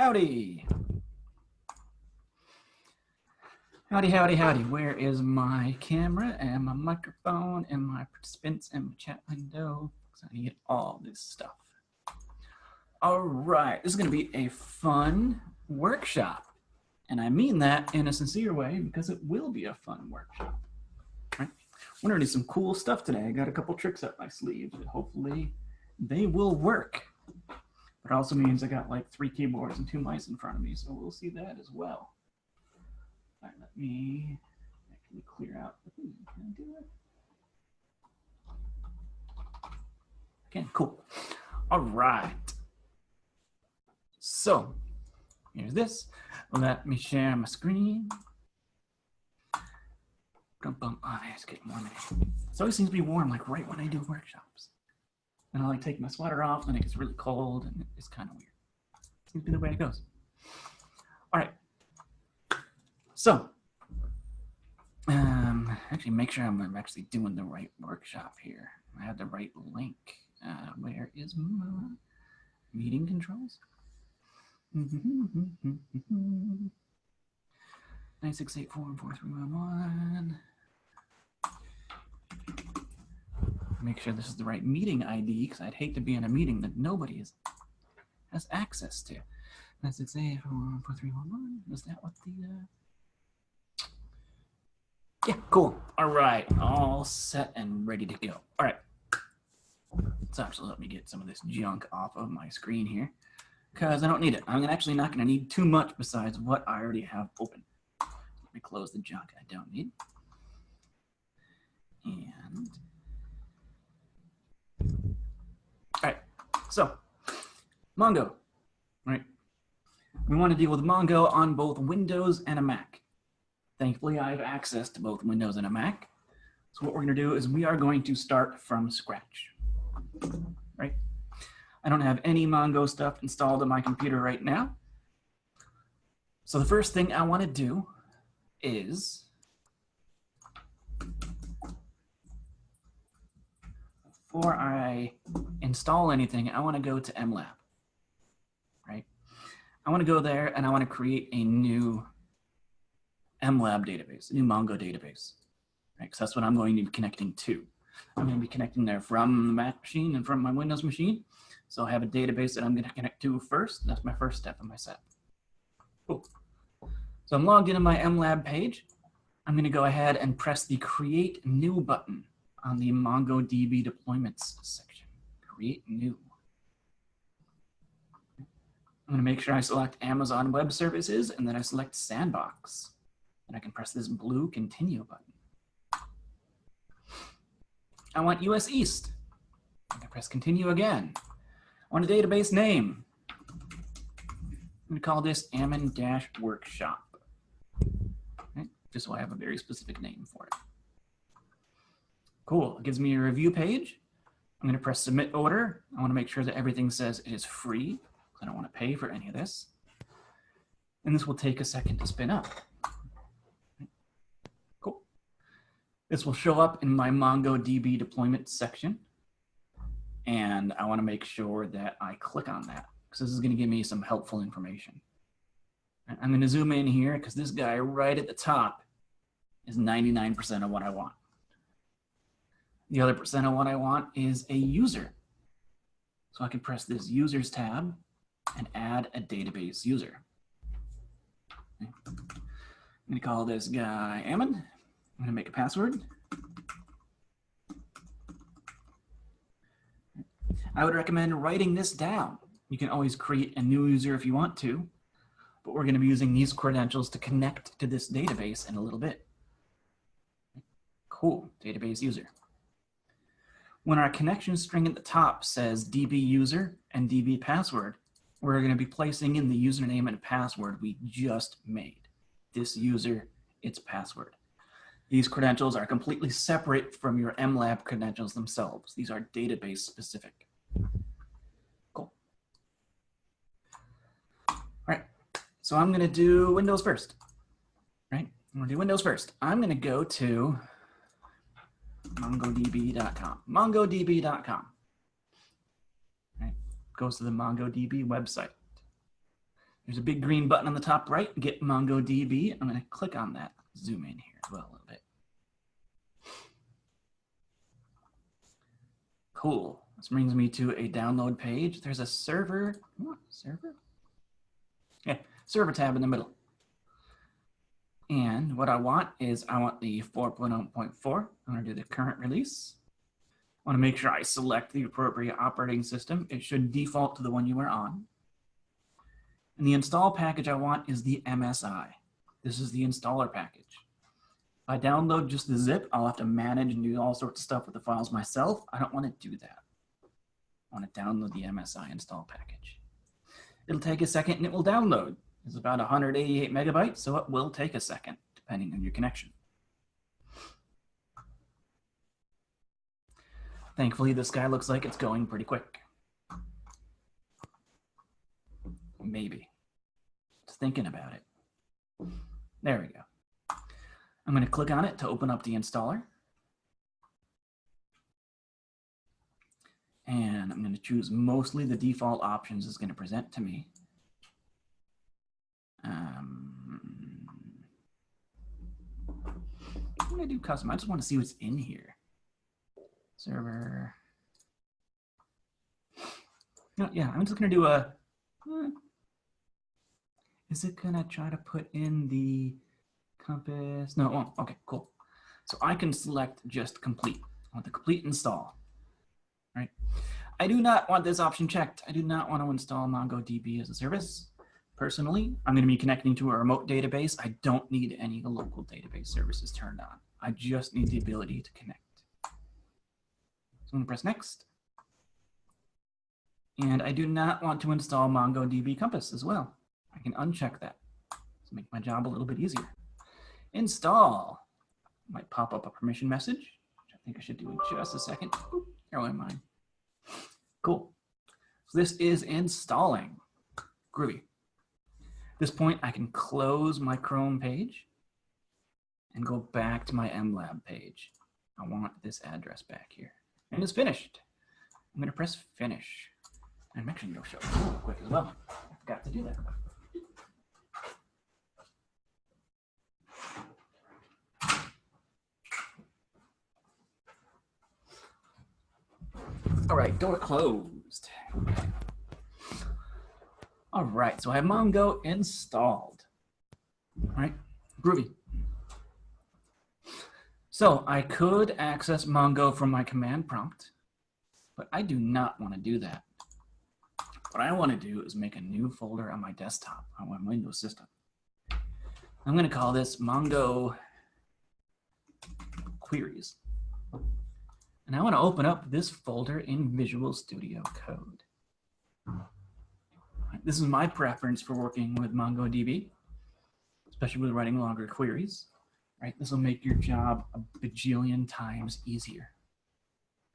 Howdy. Howdy, howdy, howdy. Where is my camera and my microphone and my participants and my chat window? Because I need all this stuff. All right, this is going to be a fun workshop. And I mean that in a sincere way because it will be a fun workshop. Right? We're going to do some cool stuff today. I got a couple tricks up my sleeves that hopefully they will work. But it also means I got like 3 keyboards and 2 mice in front of me, so we'll see that as well. All right, let me actually clear out. Can I do it? Okay, cool. All right. So here's this. Let me share my screen. Oh, it's getting warm in here. It always seems to be warm, like right when I do workshops. And I like take my sweater off, and it gets really cold, and it's kind of weird. Seems to be the way it goes. All right. So, actually make sure I'm actually doing the right workshop here. I have the right link. Where is my meeting controls? 9684431. Make sure this is the right meeting ID, because I'd hate to be in a meeting that nobody has access to. 9684431. Is that what the... Yeah, cool. All right, all set and ready to go. All right. So actually let me get some of this junk off of my screen here, because I don't need it. I'm actually not going to need too much besides what I already have open. Let me close the junk I don't need. And... all right, so Mongo, right? We want to deal with Mongo on both Windows and a Mac. Thankfully, I have access to both Windows and a Mac. So what we're going to do is we are going to start from scratch, right? I don't have any Mongo stuff installed on my computer right now. So the first thing I want to do is before I install anything, I want to go to mLab, right? I want to go there and I want to create a new mLab database, a new Mongo database, right? Because that's what I'm going to be connecting to. I'm going to be connecting there from the Mac machine and from my Windows machine. So I have a database that I'm going to connect to first. That's my first step in my setup. Cool. So I'm logged into my mLab page. I'm going to go ahead and press the Create New button on the MongoDB deployments section. Create New. I'm going to make sure I select Amazon Web Services, and then I select Sandbox. And I can press this blue Continue button. I want US East. I can press Continue again. I want a database name. I'm going to call this Ammon-Workshop. Okay? Just so I have a very specific name for it. Cool. It gives me a review page. I'm going to press Submit Order. I want to make sure that everything says it is free. I don't want to pay for any of this. And this will take a second to spin up. Cool. This will show up in my MongoDB deployment section. And I want to make sure that I click on that, because this is going to give me some helpful information. And I'm going to zoom in here, because this guy right at the top is 99% of what I want. The other percent of what I want is a user. So I can press this Users tab and add a database user. Okay. I'm going to call this guy Ammon. I'm going to make a password. I would recommend writing this down. You can always create a new user if you want to, but we're going to be using these credentials to connect to this database in a little bit. Cool, database user. When our connection string at the top says DB user and DB password, we're going to be placing in the username and password we just made. This user, its password. These credentials are completely separate from your mLab credentials themselves. These are database specific. Cool. All right, so I'm going to do Windows first, right? I'm going to do Windows first. I'm going to go to mongodb.com. mongodb.com. Right? Goes to the MongoDB website. There's a big green button on the top right, get MongoDB. I'm going to click on that, zoom in here as well a little bit. Cool. This brings me to a download page. There's a server. What, server? Yeah, server tab in the middle. And what I want is I want the 4.0.4. I'm going to do the current release. I want to make sure I select the appropriate operating system. It should default to the one you are on. And the install package I want is the MSI. This is the installer package. If I download just the zip, I'll have to manage and do all sorts of stuff with the files myself. I don't want to do that. I want to download the MSI install package. It'll take a second and it will download. It's about 188 megabytes, so it will take a second, depending on your connection. Thankfully, this guy looks like it's going pretty quick. Maybe. Just thinking about it. There we go. I'm going to click on it to open up the installer. And I'm going to choose mostly the default options it's going to present to me. I'm going to do custom. I just want to see what's in here. Server. No, yeah, I'm just going to do a... Is it going to try to put in the compass? No, it won't. Okay, cool. So I can select just complete. I want the complete install. Right? I do not want this option checked. I do not want to install MongoDB as a service. Personally, I'm going to be connecting to a remote database. I don't need any local database services turned on. I just need the ability to connect. So I'm going to press next. And I do not want to install MongoDB Compass as well. I can uncheck that to make my job a little bit easier. Install. Might pop up a permission message, which I think I should do in just a second. Oop, there went mine. Cool. So this is installing. Groovy. At this point, I can close my Chrome page and go back to my mLab page. I want this address back here. And it's finished. I'm going to press finish. And I'm actually going to show it real quick as well. I forgot to do that. All right, door closed. Okay. All right, so I have Mongo installed. All right, groovy. So I could access Mongo from my command prompt, but I do not want to do that. What I want to do is make a new folder on my desktop on my Windows system. I'm going to call this Mongo Queries. And I want to open up this folder in Visual Studio Code. This is my preference for working with MongoDB, especially with writing longer queries. Right? This will make your job a bajillion times easier.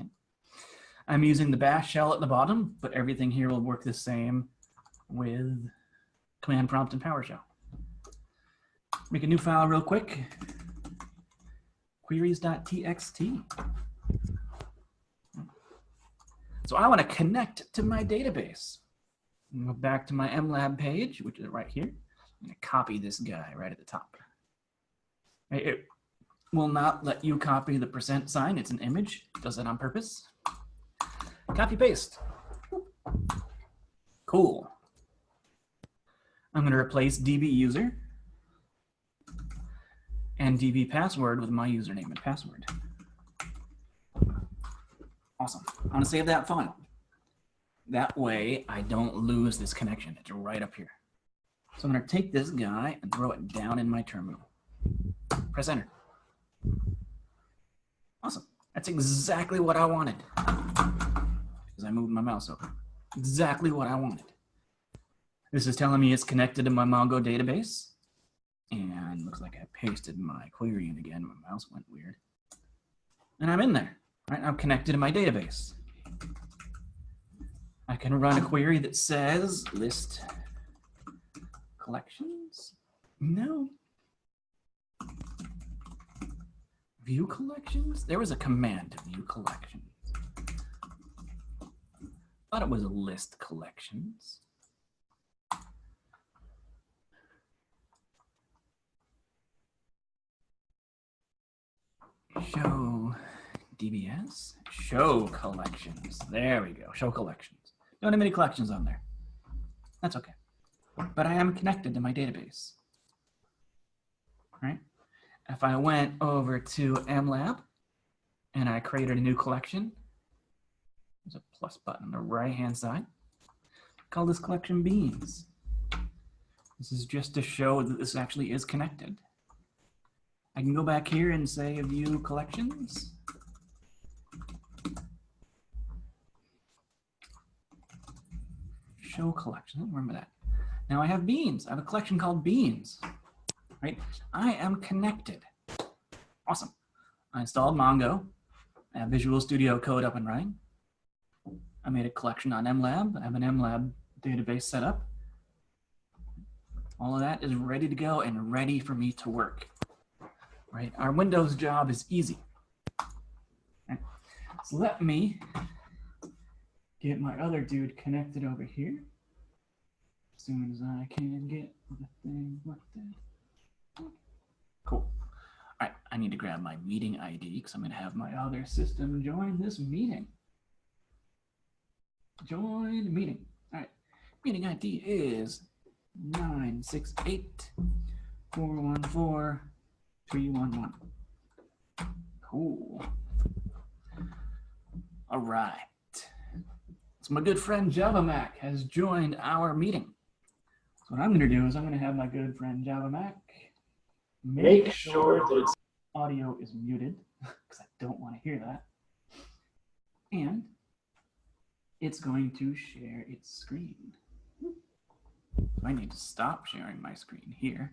Okay. I'm using the bash shell at the bottom, but everything here will work the same with command prompt and PowerShell. Make a new file real quick. Queries.txt. So I want to connect to my database. Go back to my mLab page, which is right here. I'm going to copy this guy right at the top. It will not let you copy the %sign. It's an image. It does that on purpose. Copy paste. Cool. I'm going to replace DB user and DB password with my username and password. Awesome. I'm going to save that file. That way I don't lose this connection. It's right up here. So I'm going to take this guy and throw it down in my terminal. Press enter. Awesome. That's exactly what I wanted. Because I moved my mouse over. Exactly what I wanted. This is telling me it's connected to my Mongo database. And looks like I pasted my query in again. My mouse went weird. And I'm in there. Right, I'm connected to my database. I can run a query that says list collections. No. View collections? There was a command to view collections. Thought it was a list collections. Show DBS, show collections. There we go, show collections. Don't have any collections on there. That's okay. But I am connected to my database, right? If I went over to mLab and I created a new collection, there's a plus button on the right-hand side. Call this collection beans. This is just to show that this actually is connected. I can go back here and say view collections. Show collection, remember that. Now I have beans. I have a collection called beans, right? I am connected. Awesome. I installed Mongo. I have Visual Studio Code up and running. I made a collection on mLab. I have an mLab database set up. All of that is ready to go and ready for me to work, right? Our Windows job is easy. Right? So let me get my other dude connected over here. As soon as I can get the thing like that. Cool. All right, I need to grab my meeting ID because I'm going to have my other system join this meeting. Join meeting. All right, meeting ID is 968-414-311. Cool. All right. So my good friend Java Mac has joined our meeting. So what I'm going to do is I'm going to have my good friend Java Mac make sure that its audio is muted because I don't want to hear that. And it's going to share its screen. So I need to stop sharing my screen here.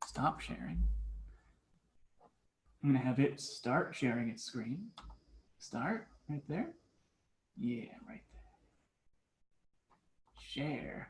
Stop sharing. I'm going to have it start sharing its screen. Start right there. Yeah, right there. Share.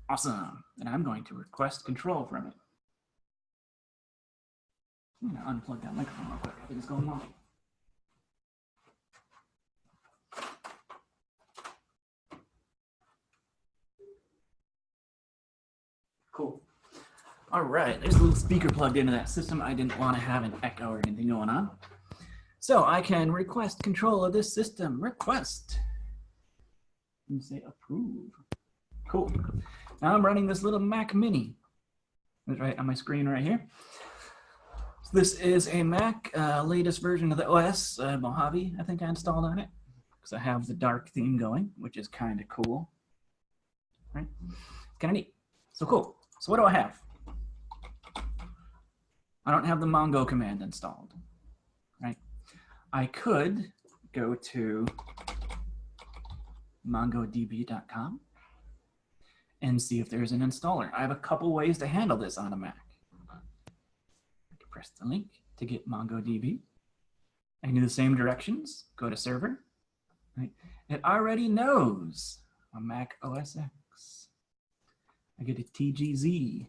Awesome. And I'm going to request control from it. I'm going to unplug that microphone real quick. I think it's going on. Cool. All right, there's a little speaker plugged into that system. I didn't want to have an echo or anything going on. So I can request control of this system. Request. And say approve. Cool. Now I'm running this little Mac Mini. It's right on my screen right here. So this is a Mac, latest version of the OS, Mojave, I think I installed on it. Because I have the dark theme going, which is kind of cool. Right? It's kind of neat. So cool. So what do I have? I don't have the Mongo command installed, right? I could go to mongodb.com and see if there's an installer. I have a couple ways to handle this on a Mac. I can press the link to get MongoDB. I can do the same directions, go to server. Right? It already knows a Mac OS X. I get a TGZ.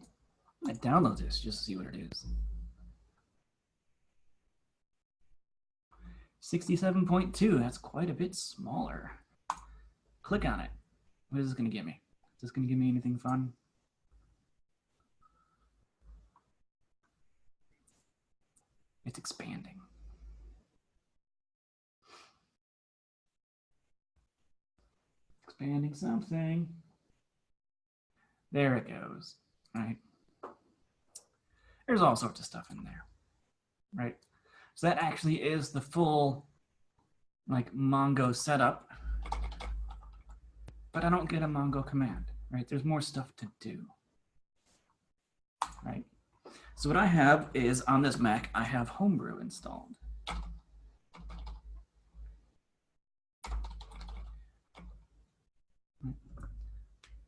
I download this just to see what it is. 67.2, that's quite a bit smaller. Click on it. What is this going to give me? Is this going to give me anything fun? It's expanding. Expanding something. There it goes, right? There's all sorts of stuff in there, right? So that actually is the full like Mongo setup, but I don't get a Mongo command, right? There's more stuff to do, right? So what I have is on this Mac, I have Homebrew installed.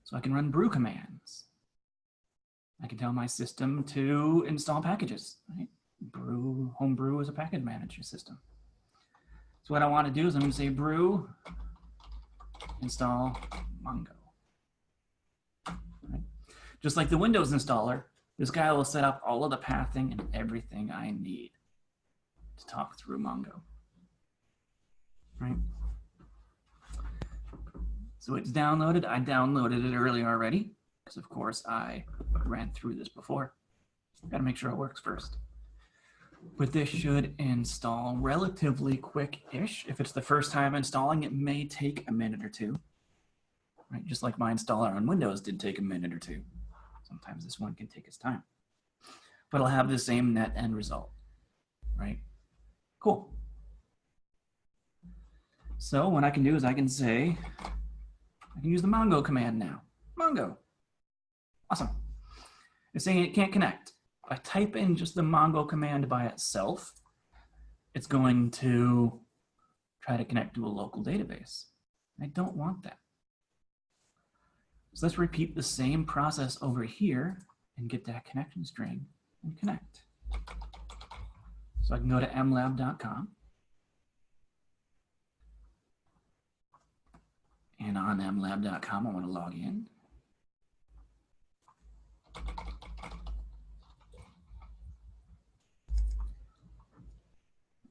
So I can run brew commands. I can tell my system to install packages, right? Homebrew is a package manager system. So what I want to do is I'm going to say brew install Mongo. Right? Just like the Windows installer, this guy will set up all of the pathing and everything I need to talk through Mongo. Right? So it's downloaded. I downloaded it earlier already because, of course, I ran through this before. Got to make sure it works first. But this should install relatively quick-ish. If it's the first time installing, it may take a minute or two. Right? Just like my installer on Windows did take a minute or two. Sometimes this one can take its time. But it'll have the same net end result. Right? Cool. So what I can do is I can say, I can use the Mongo command now. Mongo. Awesome. It's saying it can't connect. If I type in just the Mongo command by itself, it's going to try to connect to a local database. I don't want that. So let's repeat the same process over here and get that connection string and connect. So I can go to mlab.com. And on mlab.com, I want to log in.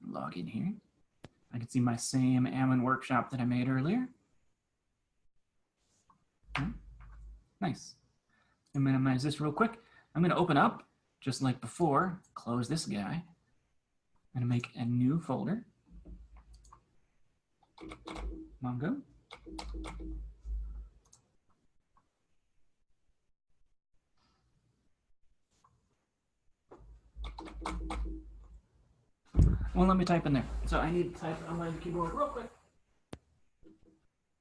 Log in here. I can see my same Ammon workshop that I made earlier. Okay. Nice. And minimize this real quick. I'm going to open up, just like before, close this guy. I'm going to make a new folder. Mongo. Well, let me type in there. So I need to type on my keyboard real quick.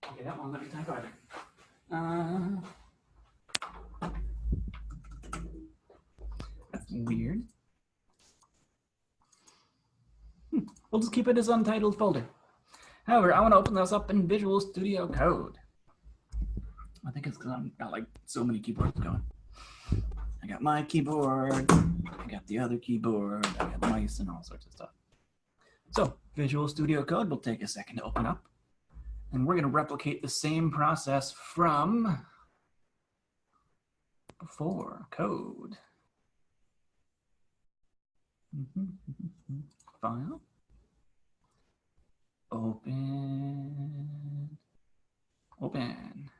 Okay, that won't let me type either. That's weird. We'll just keep it as untitled folder. However, I want to open this up in Visual Studio Code. I think it's because I've got like so many keyboards going. I got my keyboard, I got the other keyboard, I got mice and all sorts of stuff. So Visual Studio Code will take a second to open up. And we're going to replicate the same process from before. Code. File. Open. Open.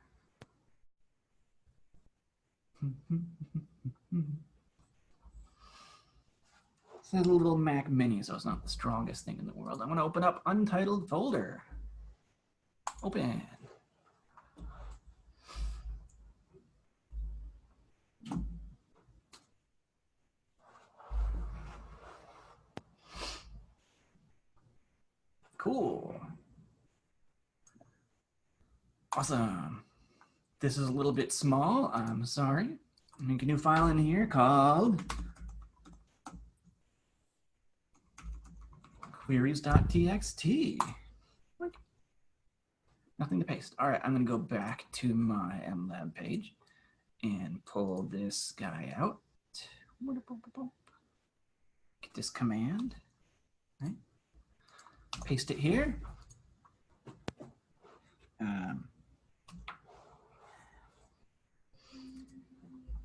It's a little Mac Mini, so it's not the strongest thing in the world. I'm going to open up Untitled folder. Open. Cool. Awesome. This is a little bit small. I'm sorry. Make a new file in here called queries.txt. Nothing to paste. All right, I'm going to go back to my mLab page and pull this guy out. Get this command. Right. Paste it here.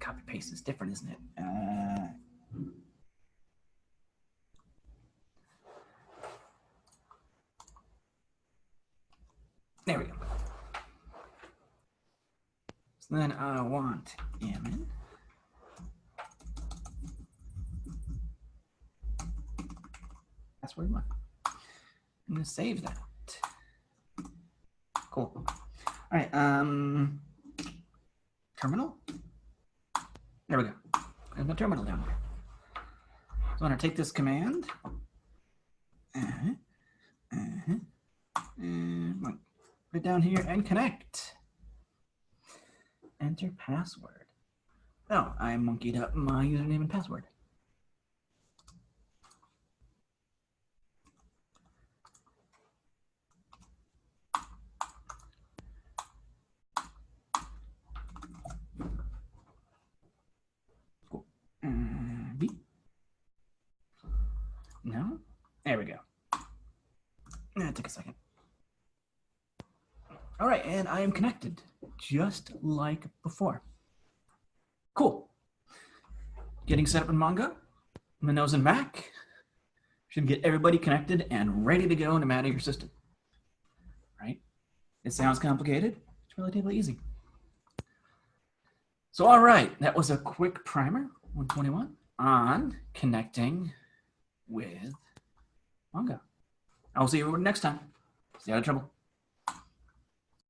Copy paste is different, isn't it? There we go. So then I want Ammon. Password one. I'm going to save that. Cool. All right. Terminal. There we go. There's my terminal down there. So I'm going to take this command. And put it down here and connect. Enter password. Oh, I monkeyed up my username and password. Cool. B. No? There we go. That took a second. All right, and I am connected, just like before. Cool. Getting set up in Mongo, Windows and Mac. Should get everybody connected and ready to go no matter your system. Right? It sounds complicated. It's relatively easy. So all right, that was a quick primer, 121. on connecting with Mongo. I will see you next time. Stay out of trouble.